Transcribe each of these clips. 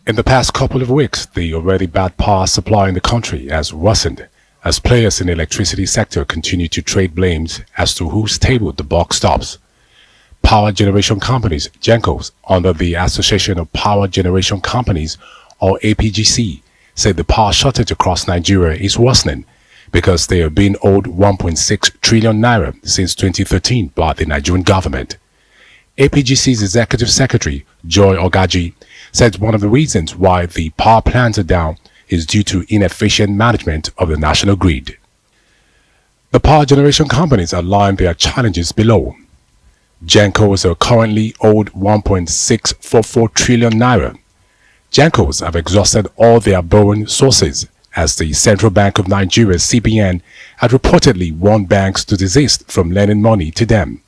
In the past couple of weeks, the already bad power supply in the country has worsened as players in the electricity sector continue to trade blames as to whose table the buck stops. Power generation companies, Gencos, under the Association of Power Generation Companies, or APGC, said the power shortage across Nigeria is worsening because they have been owed 1.6 trillion naira since 2013 by the Nigerian government. APGC's Executive Secretary, Joy Ogaji, said one of the reasons why the power plants are down is due to inefficient management of the national grid. The power generation companies outlined their challenges below. Gencos are currently owed 1.644 trillion naira. Gencos have exhausted all their borrowing sources as the Central Bank of Nigeria (CBN) had reportedly warned banks to desist from lending money to them.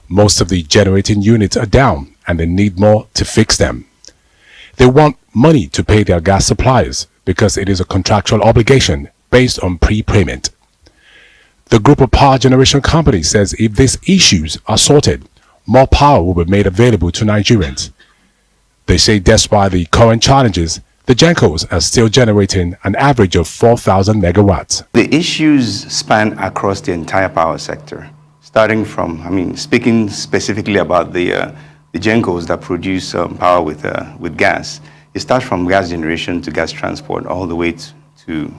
Most of the generating units are down and they need more to fix them. They want money to pay their gas suppliers because it is a contractual obligation based on prepayment. The group of power generation companies says if these issues are sorted, more power will be made available to Nigerians. They say despite the current challenges, the Gencos are still generating an average of 4,000 megawatts. The issues span across the entire power sector, starting from, speaking specifically about the Gencos that produce power with gas. It starts from gas generation to gas transport, all the way to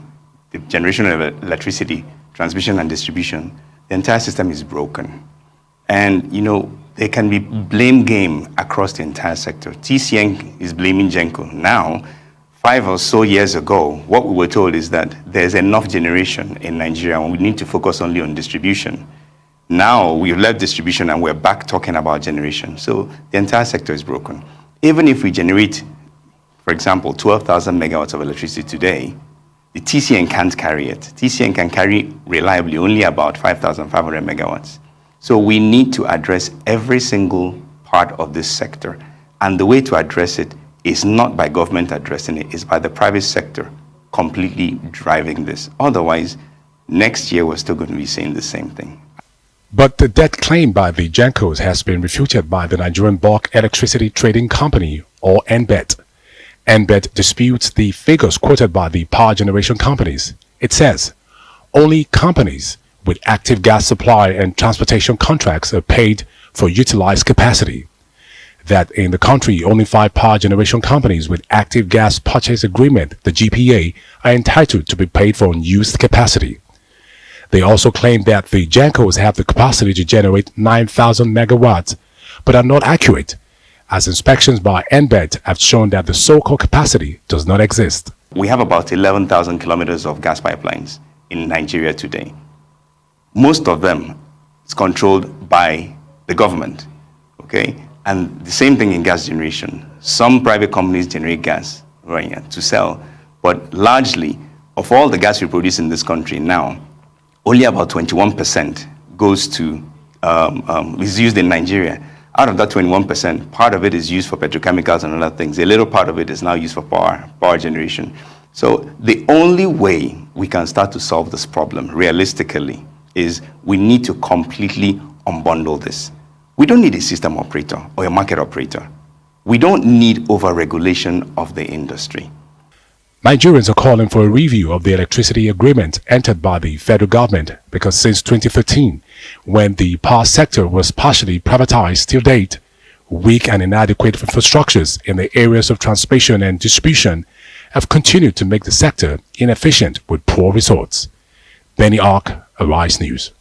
the generation of electricity, transmission and distribution. The entire system is broken. And, there can be blame game across the entire sector. TCN is blaming Genco. Now, 5 or so years ago, what we were told is that there's enough generation in Nigeria and we need to focus only on distribution. Now we've left distribution and we're back talking about generation. So the entire sector is broken. Even if we generate, for example, 12,000 megawatts of electricity today, the TCN can't carry it. TCN can carry reliably only about 5,500 megawatts. So we need to address every single part of this sector. And the way to address it is not by government addressing it, it's by the private sector completely driving this. Otherwise, next year we're still going to be saying the same thing. But the debt claimed by the Gencos has been refuted by the Nigerian Bulk Electricity Trading Company, or NBET. NBET disputes the figures quoted by the power generation companies. It says, only companies with active gas supply and transportation contracts are paid for utilized capacity. That in the country, only 5 power generation companies with active gas purchase agreement, the GPA, are entitled to be paid for unused capacity. They also claim that the Gencos have the capacity to generate 9,000 megawatts, but are not accurate, as inspections by NBET have shown that the so-called capacity does not exist. We have about 11,000 kilometers of gas pipelines in Nigeria today. Most of them is controlled by the government, okay? And the same thing in gas generation. Some private companies generate gas to sell, but largely, of all the gas we produce in this country now, only about 21% goes to, is used in Nigeria. Out of that 21%, part of it is used for petrochemicals and other things. A little part of it is now used for power generation. So the only way we can start to solve this problem realistically is we need to completely unbundle this. We don't need a system operator or a market operator. We don't need over-regulation of the industry. Nigerians are calling for a review of the electricity agreement entered by the federal government because since 2013, when the power sector was partially privatized till date, weak and inadequate infrastructures in the areas of transmission and distribution have continued to make the sector inefficient with poor results. Benny Ark, Arise News.